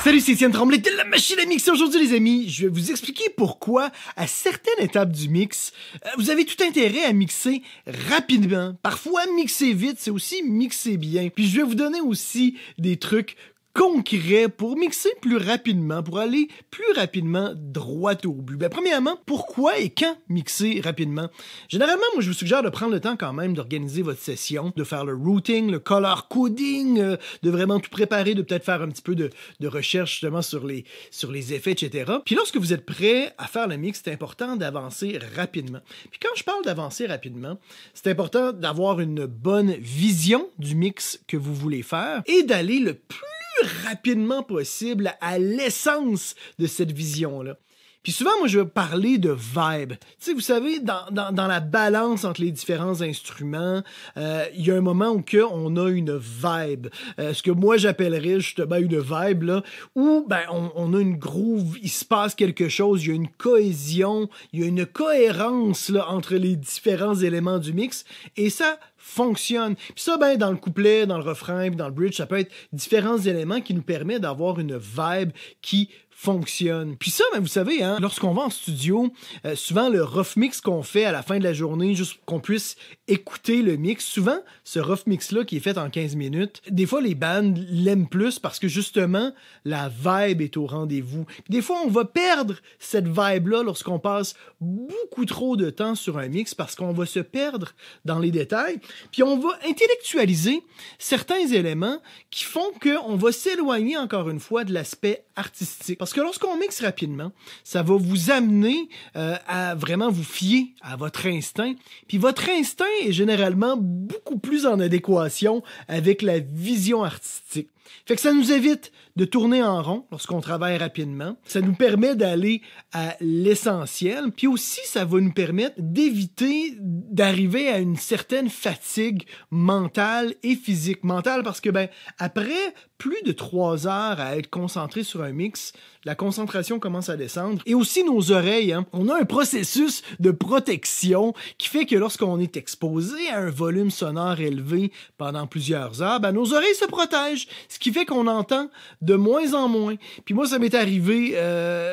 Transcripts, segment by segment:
Salut, c'est Étienne Tremblay de la machine à mixer. Aujourd'hui, les amis, je vais vous expliquer pourquoi, à certaines étapes du mix, vous avez tout intérêt à mixer rapidement. Parfois, mixer vite, c'est aussi mixer bien. Puis je vais vous donner aussi des trucs concret pour mixer plus rapidement, pour aller plus rapidement droit au but. Ben, premièrement, pourquoi et quand mixer rapidement? Généralement, moi, je vous suggère de prendre le temps quand même d'organiser votre session, de faire le routing, le color coding, de vraiment tout préparer, de peut-être faire un petit peu de recherche justement sur les effets, etc. Puis lorsque vous êtes prêt à faire le mix, c'est important d'avancer rapidement. Puis quand je parle d'avancer rapidement, c'est important d'avoir une bonne vision du mix que vous voulez faire et d'aller le plus rapidement possible à l'essence de cette vision-là. Puis souvent, moi, je vais parler de vibe. Tu sais, vous savez, dans la balance entre les différents instruments, il y a un moment où on a une vibe. Ce que moi, j'appellerais justement une vibe, là, où ben, on a une groove, il se passe quelque chose, il y a une cohésion, il y a une cohérence là, entre les différents éléments du mix, et ça fonctionne. Puis ça, ben, dans le couplet, dans le refrain, puis dans le bridge, ça peut être différents éléments qui nous permettent d'avoir une vibe qui fonctionne. Puis ça, ben, vous savez, hein, lorsqu'on va en studio, souvent le rough mix qu'on fait à la fin de la journée, juste qu'on puisse écouter le mix, souvent, ce rough mix-là qui est fait en 15 minutes, des fois, les bands l'aiment plus parce que justement, la vibe est au rendez-vous. Puis des fois, on va perdre cette vibe-là lorsqu'on passe beaucoup trop de temps sur un mix parce qu'on va se perdre dans les détails, puis on va intellectualiser certains éléments qui font qu'on va s'éloigner encore une fois de l'aspect artistique. Parce que lorsqu'on mixe rapidement, ça va vous amener à vraiment vous fier à votre instinct. Puis votre instinct est généralement beaucoup plus en adéquation avec la vision artistique. Fait que ça nous évite de tourner en rond lorsqu'on travaille rapidement. Ça nous permet d'aller à l'essentiel. Puis aussi, ça va nous permettre d'éviter d'arriver à une certaine fatigue mentale et physique. Mentale parce que, ben, après plus de 3 heures à être concentré sur un mix, la concentration commence à descendre. Et aussi nos oreilles, hein. On a un processus de protection qui fait que lorsqu'on est exposé à un volume sonore élevé pendant plusieurs heures, ben, nos oreilles se protègent. Ce qui fait qu'on entend de moins en moins. Puis moi, ça m'est arrivé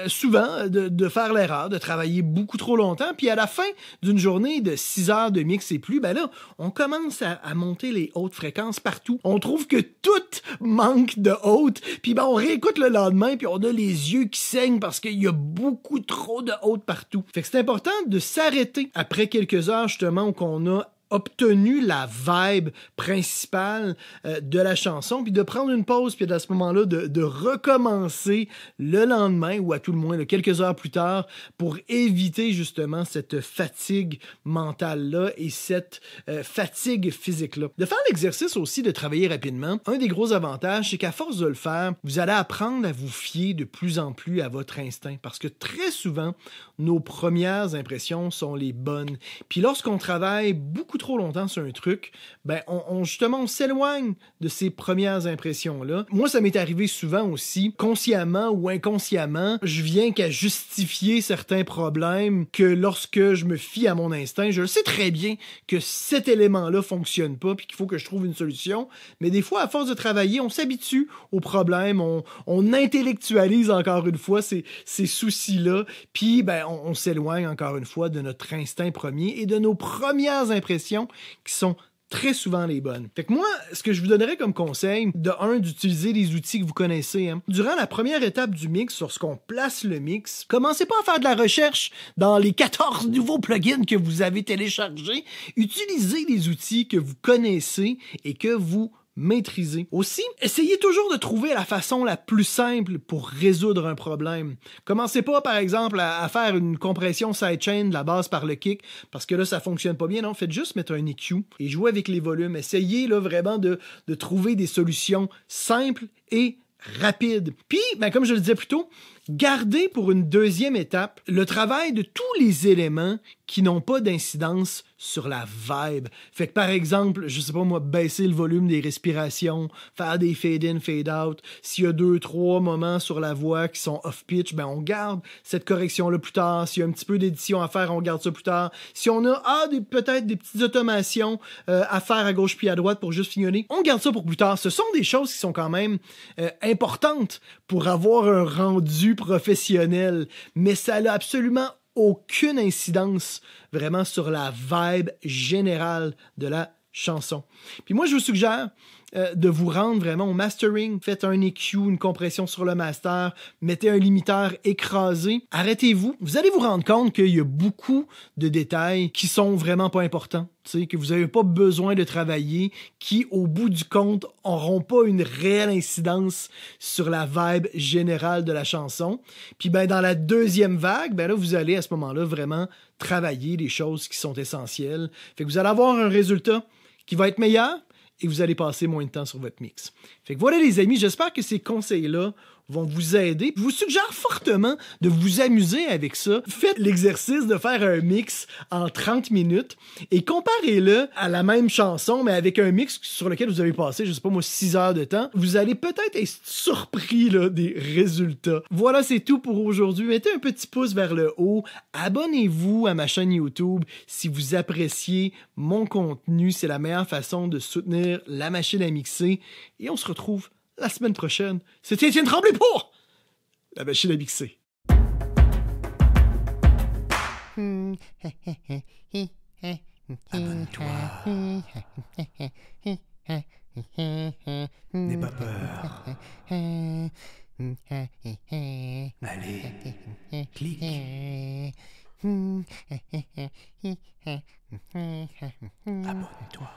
souvent de faire l'erreur, de travailler beaucoup trop longtemps, puis à la fin d'une journée de 6 heures de mix et plus, ben là, on commence à monter les hautes fréquences partout. On trouve que tout manque de hautes, puis ben on réécoute le lendemain, puis on a les yeux qui saignent parce qu'il y a beaucoup trop de hautes partout. Fait que c'est important de s'arrêter après quelques heures, justement, où on a obtenu la vibe principale de la chanson, puis de prendre une pause, puis à ce moment-là, de recommencer le lendemain, ou à tout le moins quelques heures plus tard, pour éviter justement cette fatigue mentale-là et cette fatigue physique-là. De faire l'exercice aussi de travailler rapidement, un des gros avantages, c'est qu'à force de le faire, vous allez apprendre à vous fier de plus en plus à votre instinct, parce que très souvent, nos premières impressions sont les bonnes. Puis lorsqu'on travaille beaucoup trop longtemps sur un truc, ben justement, on s'éloigne de ces premières impressions-là. Moi, ça m'est arrivé souvent aussi, consciemment ou inconsciemment, je viens qu'à justifier certains problèmes que lorsque je me fie à mon instinct, je le sais très bien que cet élément-là fonctionne pas puis qu'il faut que je trouve une solution. Mais des fois, à force de travailler, on s'habitue aux problèmes, on intellectualise encore une fois ces soucis-là, puis ben, on s'éloigne encore une fois de notre instinct premier et de nos premières impressions qui sont très souvent les bonnes. Fait que moi, ce que je vous donnerais comme conseil, d'utiliser les outils que vous connaissez. Hein. Durant la première étape du mix, lorsqu'on place le mix, commencez pas à faire de la recherche dans les 14 nouveaux plugins que vous avez téléchargés. Utilisez les outils que vous connaissez et que vous maîtriser. Aussi, essayez toujours de trouver la façon la plus simple pour résoudre un problème. Commencez pas, par exemple, à faire une compression sidechain de la basse par le kick, parce que là, ça fonctionne pas bien. Non, faites juste mettre un EQ et jouer avec les volumes. Essayez là, vraiment de trouver des solutions simples et rapides. Puis, ben, comme je le disais plus tôt, Gardez pour une deuxième étape le travail de tous les éléments qui n'ont pas d'incidence sur la vibe. Fait que par exemple, je sais pas moi, baisser le volume des respirations, faire des fade-in, fade-out. S'il y a 2-3 moments sur la voix qui sont off-pitch, ben on garde cette correction-là plus tard. S'il y a un petit peu d'édition à faire, on garde ça plus tard. Si on a peut-être des petites automations à faire à gauche puis à droite pour juste fignoler, on garde ça pour plus tard. Ce sont des choses qui sont quand même importantes pour avoir un rendu professionnel, mais ça n'a absolument aucune incidence vraiment sur la vibe générale de la chanson. Puis moi, je vous suggère de vous rendre vraiment au mastering. Faites un EQ, une compression sur le master, mettez un limiteur écrasé. Arrêtez-vous. Vous allez vous rendre compte qu'il y a beaucoup de détails qui sont vraiment pas importants, que vous n'avez pas besoin de travailler, qui, au bout du compte, n'auront pas une réelle incidence sur la vibe générale de la chanson. Puis ben, dans la deuxième vague, ben là, vous allez à ce moment-là vraiment travailler les choses qui sont essentielles. Fait que vous allez avoir un résultat qui va être meilleur, et vous allez passer moins de temps sur votre mix. Fait que voilà les amis, j'espère que ces conseils-là vont vous aider. Je vous suggère fortement de vous amuser avec ça. Faites l'exercice de faire un mix en 30 minutes et comparez-le à la même chanson, mais avec un mix sur lequel vous avez passé, je sais pas moi, 6 heures de temps. Vous allez peut-être être surpris là, des résultats. Voilà, c'est tout pour aujourd'hui. Mettez un petit pouce vers le haut. Abonnez-vous à ma chaîne YouTube si vous appréciez mon contenu. C'est la meilleure façon de soutenir la machine à mixer. Et on se retrouve la semaine prochaine. C'était Étienne Tremblay pour la machine à mixer. Abonne-toi. N'aie pas peur. Allez, clique. Abonne-toi.